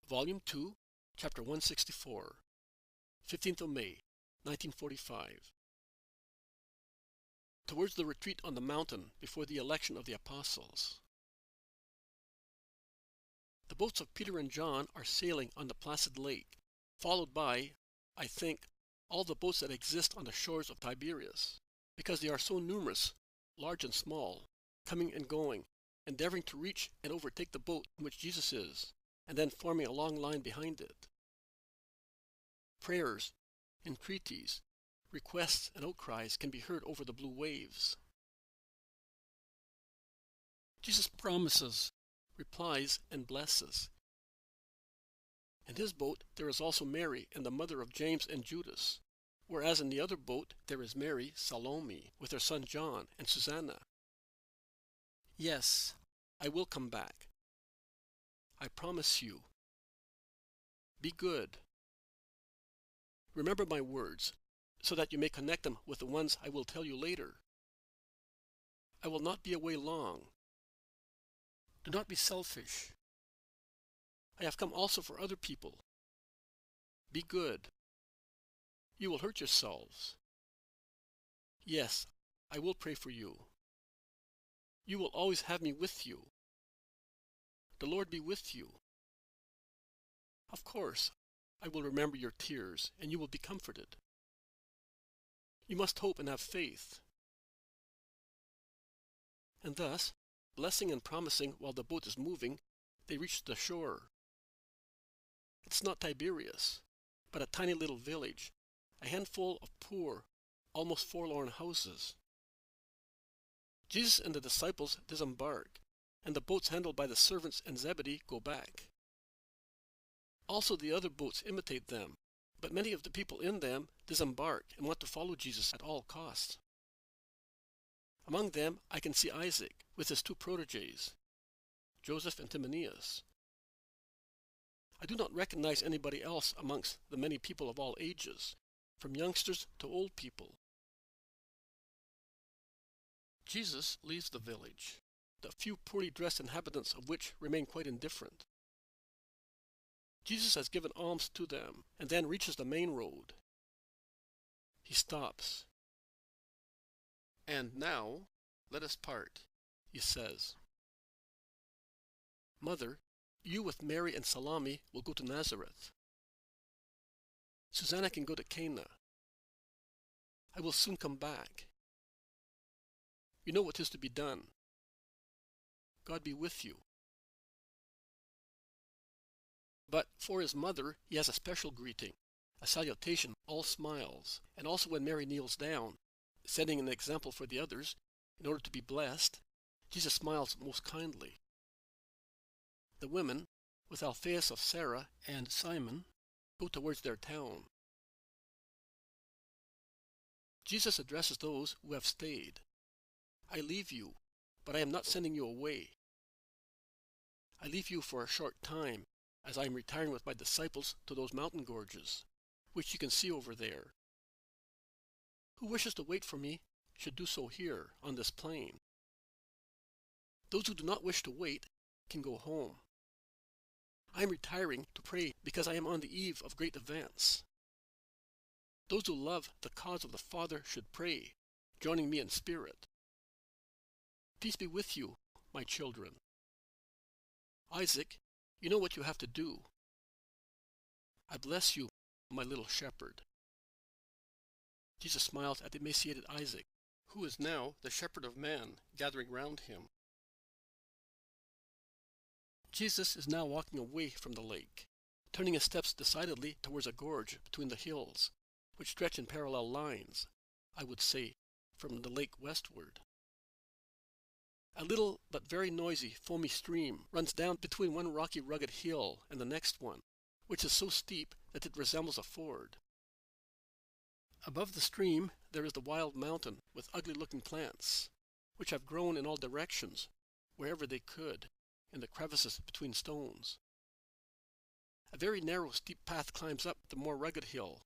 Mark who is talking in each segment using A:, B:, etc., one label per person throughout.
A: Volume 2, Chapter 164, 15th of May, 1945. Towards the retreat on the mountain before the election of the apostles. The boats of Peter and John are sailing on the placid lake, followed by, I think, all the boats that exist on the shores of Tiberias, because they are so numerous, large and small, coming and going, endeavoring to reach and overtake the boat in which Jesus is, and then forming a long line behind it. Prayers, entreaties, requests, and outcries can be heard over the blue waves. Jesus promises, replies, and blesses. In his boat there is also Mary and the mother of James and Judas, whereas in the other boat there is Mary, Salome, with her son John and Susanna. Yes, I will come back. I promise you. Be good. Remember my words, so that you may connect them with the ones I will tell you later. I will not be away long. Do not be selfish. I have come also for other people. Be good. You will hurt yourselves. Yes, I will pray for you. You will always have me with you. The Lord be with you. Of course, I will remember your tears, and you will be comforted. You must hope and have faith. And thus, blessing and promising while the boat is moving, they reach the shore. It's not Tiberias, but a tiny little village, a handful of poor, almost forlorn houses. Jesus and the disciples disembark, and the boats handled by the servants and Zebedee go back. Also the other boats imitate them, but many of the people in them disembark and want to follow Jesus at all costs. Among them I can see Isaac with his two protégés, Joseph and Timonius. I do not recognize anybody else amongst the many people of all ages, from youngsters to old people. Jesus leaves the village, the few poorly dressed inhabitants of which remain quite indifferent. Jesus has given alms to them, and then reaches the main road. He stops. And now, let us part, he says. Mother, you with Mary and Salome will go to Nazareth. Susanna can go to Cana. I will soon come back. You know what is to be done. God be with you. But for his mother, he has a special greeting, a salutation, all smiles, and also when Mary kneels down, setting an example for the others, in order to be blessed, Jesus smiles most kindly. The women, with Alphaeus of Sarah and Simon, go towards their town. Jesus addresses those who have stayed. I leave you, but I am not sending you away. I leave you for a short time, as I am retiring with my disciples to those mountain gorges, which you can see over there. Who wishes to wait for me should do so here, on this plain. Those who do not wish to wait can go home. I am retiring to pray because I am on the eve of great events. Those who love the cause of the Father should pray, joining me in spirit. Peace be with you, my children. Isaac, you know what you have to do. I bless you, my little shepherd. Jesus smiles at the emaciated Isaac, who is now the shepherd of man gathering round him. Jesus is now walking away from the lake, turning his steps decidedly towards a gorge between the hills, which stretch in parallel lines, I would say, from the lake westward. A little but very noisy, foamy stream runs down between one rocky rugged hill and the next one, which is so steep that it resembles a ford. Above the stream there is the wild mountain with ugly-looking plants, which have grown in all directions, wherever they could, in the crevices between stones. A very narrow, steep path climbs up the more rugged hill,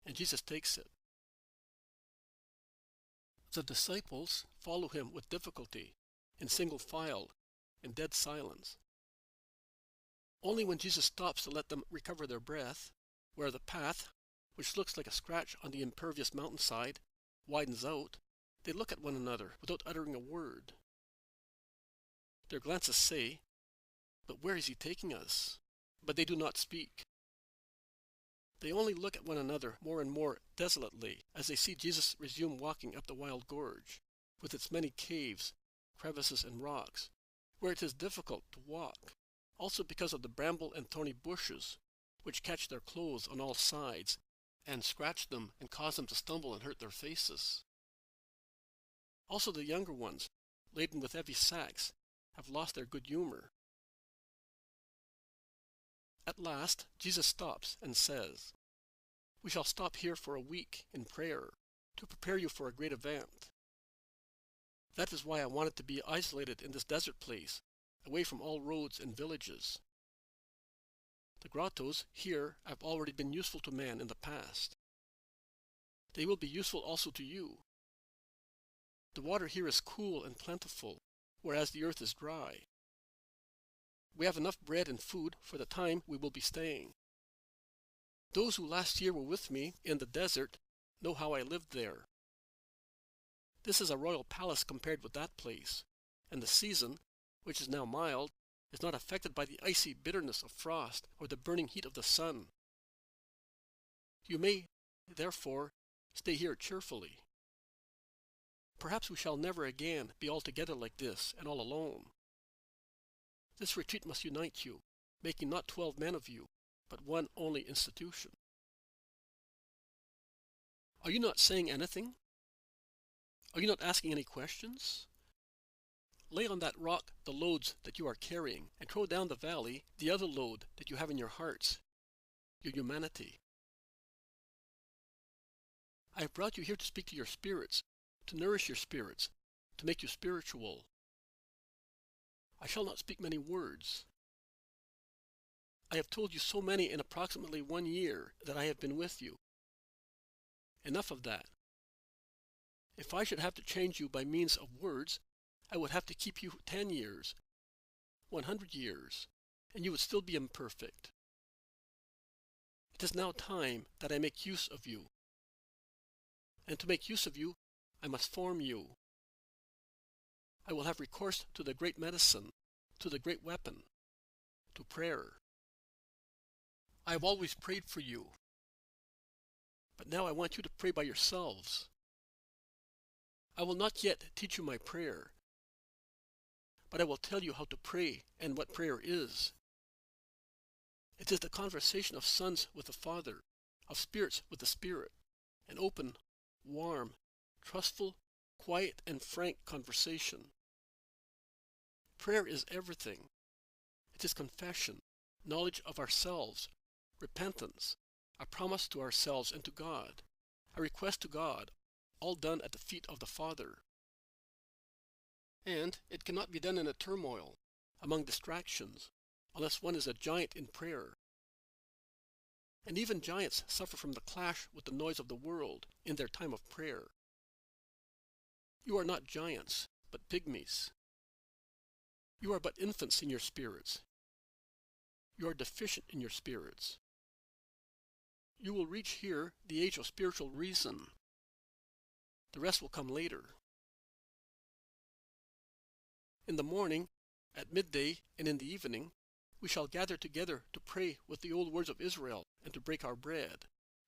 A: and Jesus takes it. The disciples follow him with difficulty, in single file, in dead silence. Only when Jesus stops to let them recover their breath, where the path, which looks like a scratch on the impervious mountainside, widens out, they look at one another without uttering a word. Their glances say, "But where is he taking us?" But they do not speak. They only look at one another more and more desolately as they see Jesus resume walking up the wild gorge, with its many caves, crevices, and rocks, where it is difficult to walk, also because of the bramble and thorny bushes, which catch their clothes on all sides and scratch them and cause them to stumble and hurt their faces. Also the younger ones, laden with heavy sacks, have lost their good humor. At last, Jesus stops and says, "We shall stop here for a week in prayer to prepare you for a great event. That is why I wanted to be isolated in this desert place, away from all roads and villages. The grottos here have already been useful to man in the past. They will be useful also to you. The water here is cool and plentiful, whereas the earth is dry. We have enough bread and food for the time we will be staying. Those who last year were with me in the desert know how I lived there. This is a royal palace compared with that place, and the season, which is now mild, is not affected by the icy bitterness of frost or the burning heat of the sun. You may, therefore, stay here cheerfully. Perhaps we shall never again be all together like this and all alone. This retreat must unite you, making not 12 men of you, but one only institution." Are you not saying anything? Are you not asking any questions? Lay on that rock the loads that you are carrying, and throw down the valley the other load that you have in your hearts, your humanity. I have brought you here to speak to your spirits, to nourish your spirits, to make you spiritual. I shall not speak many words. I have told you so many in approximately 1 year that I have been with you. Enough of that. If I should have to change you by means of words, I would have to keep you 10 years, 100 years, and you would still be imperfect. It is now time that I make use of you. And to make use of you, I must form you. I will have recourse to the great medicine, to the great weapon, to prayer. I have always prayed for you, but now I want you to pray by yourselves. I will not yet teach you my prayer, but I will tell you how to pray and what prayer is. It is the conversation of sons with the Father, of spirits with the Spirit, an open, warm, trustful, quiet, and frank conversation. Prayer is everything. It is confession, knowledge of ourselves, repentance, a promise to ourselves and to God, a request to God, all done at the feet of the Father. And it cannot be done in a turmoil, among distractions, unless one is a giant in prayer. And even giants suffer from the clash with the noise of the world in their time of prayer. You are not giants, but pygmies. You are but infants in your spirits. You are deficient in your spirits. You will reach here the age of spiritual reason. The rest will come later. In the morning, at midday, and in the evening, we shall gather together to pray with the old words of Israel and to break our bread.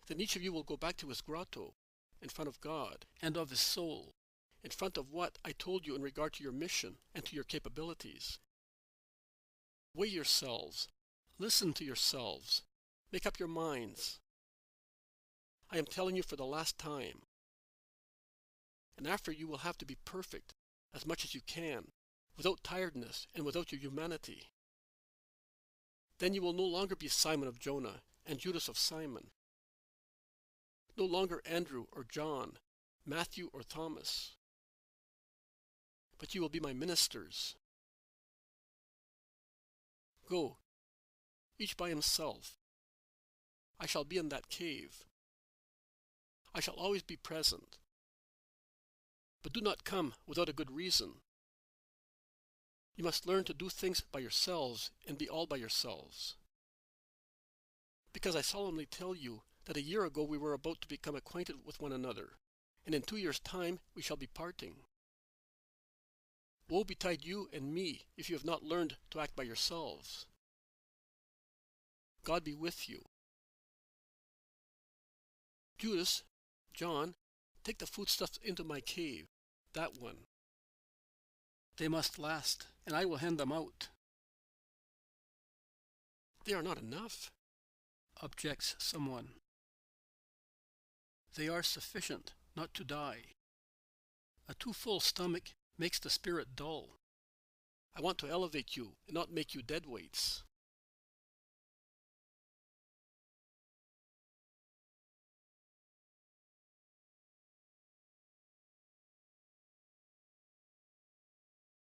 A: Then each of you will go back to his grotto, in front of God and of his soul, in front of what I told you in regard to your mission and to your capabilities. Weigh yourselves. Listen to yourselves. Make up your minds. I am telling you for the last time. And after you will have to be perfect as much as you can, without tiredness and without your humanity. Then you will no longer be Simon of Jonah and Judas of Simon. No longer Andrew or John, Matthew or Thomas. But you will be my ministers. Go, each by himself. I shall be in that cave. I shall always be present. But do not come without a good reason. You must learn to do things by yourselves and be all by yourselves. Because I solemnly tell you that a year ago we were about to become acquainted with one another, and in 2 years' time we shall be parting. Woe betide you and me if you have not learned to act by yourselves. God be with you. Judas, John, take the foodstuffs into my cave, that one.
B: They must last, and I will hand them out.
A: They are not enough,
B: Objects someone. They are sufficient not to die. A too full stomach makes the spirit dull.
A: I want to elevate you and not make you dead weights.